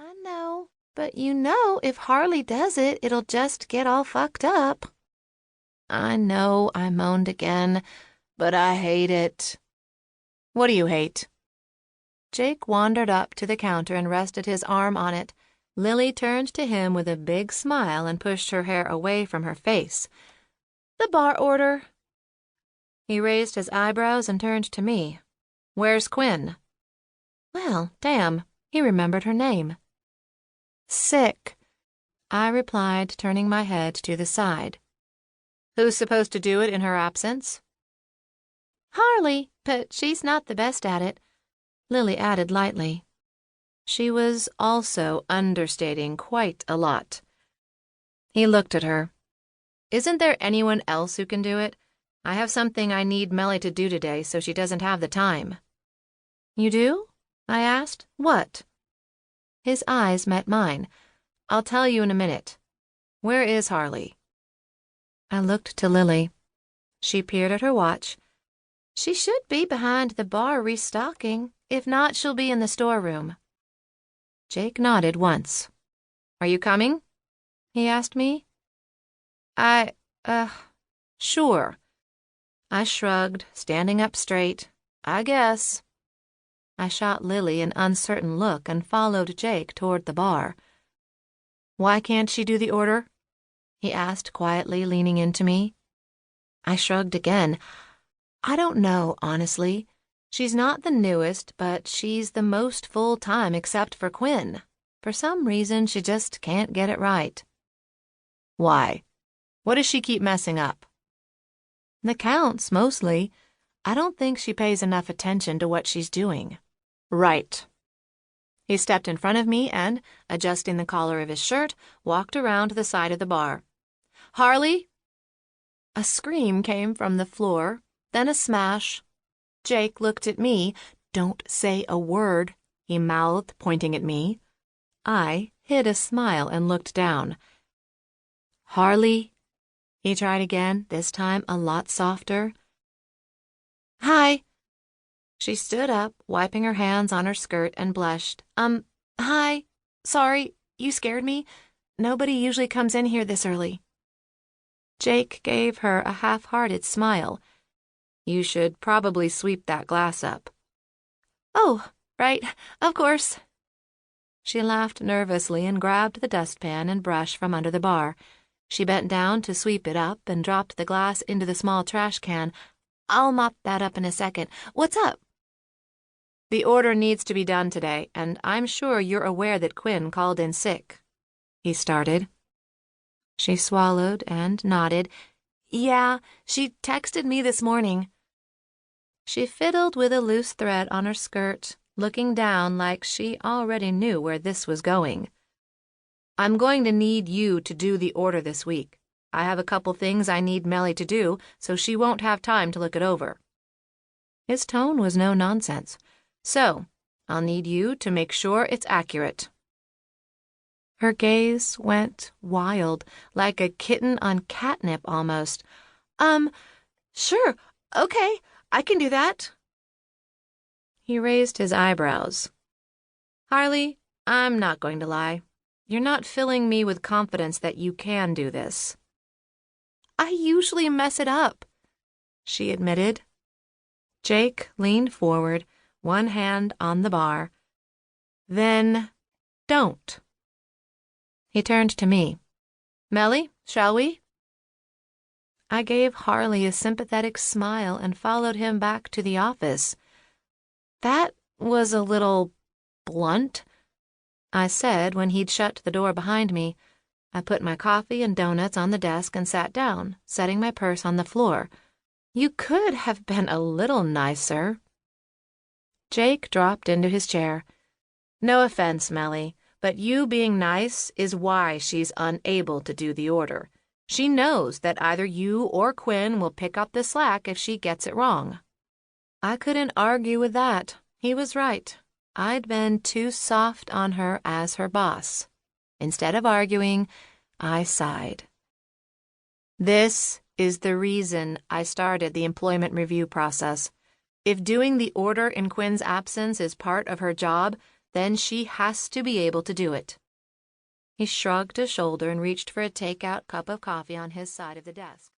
I know, but if Harley does it, it'll just get all fucked up. I know, I moaned again, but I hate it. What do you hate? Jake wandered up to the counter and rested his arm on it. Lily turned to him with a big smile and pushed her hair away from her face. The bar order. He raised his eyebrows and turned to me. Where's Quinn? Well, damn, he remembered her name. Sick, I replied, turning my head to the side. Who's supposed to do it in her absence? Harley, but she's not the best at it, Lily added lightly. She was also understating quite a lot. He looked at her. Isn't there anyone else who can do it? I have something I need Melly to do today, so she doesn't have the time. You do? I asked. What? His eyes met mine. I'll tell you in a minute. Where is Harley? I looked to Lily. She peered at her watch. She should be behind the bar restocking. If not, she'll be in the storeroom. Jake nodded once. Are you coming? He asked me. Sure. I shrugged, standing up straight. I guess. I shot Lily an uncertain look and followed Jake toward the bar. Why can't she do the order? He asked quietly, leaning into me. I shrugged again. I don't know, honestly. She's not the newest, but she's the most full-time except for Quinn. For some reason, she just can't get it right. Why? What does she keep messing up? The counts, mostly. I don't think she pays enough attention to what she's doing. Right. He stepped in front of me and, adjusting the collar of his shirt, walked around the side of the bar. Harley? A scream came from the floor, then a smash. Jake looked at me. Don't say a word, he mouthed, pointing at me. I hid a smile and looked down. Harley? He tried again, this time a lot softer. Hi. She stood up, wiping her hands on her skirt, and blushed. Hi. Sorry, you scared me. Nobody usually comes in here this early. Jake gave her a half-hearted smile. You should probably sweep that glass up. Oh, right, of course. She laughed nervously and grabbed the dustpan and brush from under the bar. She bent down to sweep it up and dropped the glass into the small trash can. I'll mop that up in a second. What's up? The order needs to be done today, and I'm sure you're aware that Quinn called in sick. He started. She swallowed and nodded. Yeah, she texted me this morning. She fiddled with a loose thread on her skirt, looking down like she already knew where this was going. I'm going to need you to do the order this week. I have a couple things I need Melly to do, so she won't have time to look it over. His tone was no nonsense. So, I'll need you to make sure it's accurate. Her gaze went wild, like a kitten on catnip almost. Sure, okay, I can do that. He raised his eyebrows. Harley, I'm not going to lie. You're not filling me with confidence that you can do this. I usually mess it up, she admitted. Jake leaned forward, one hand on the bar. Then, don't. He turned to me. Melly, shall we? I gave Harley a sympathetic smile and followed him back to the office. That was a little blunt, I said when he'd shut the door behind me. I put my coffee and donuts on the desk and sat down, setting my purse on the floor. You could have been a little nicer. Jake dropped into his chair. No offense, Melly, but you being nice is why she's unable to do the order. She knows that either you or Quinn will pick up the slack if she gets it wrong. I couldn't argue with that. He was right. I'd been too soft on her as her boss. Instead of arguing, I sighed. This is the reason I started the employment review process. If doing the order in Quinn's absence is part of her job, then she has to be able to do it." He shrugged a shoulder and reached for a take-out cup of coffee on his side of the desk.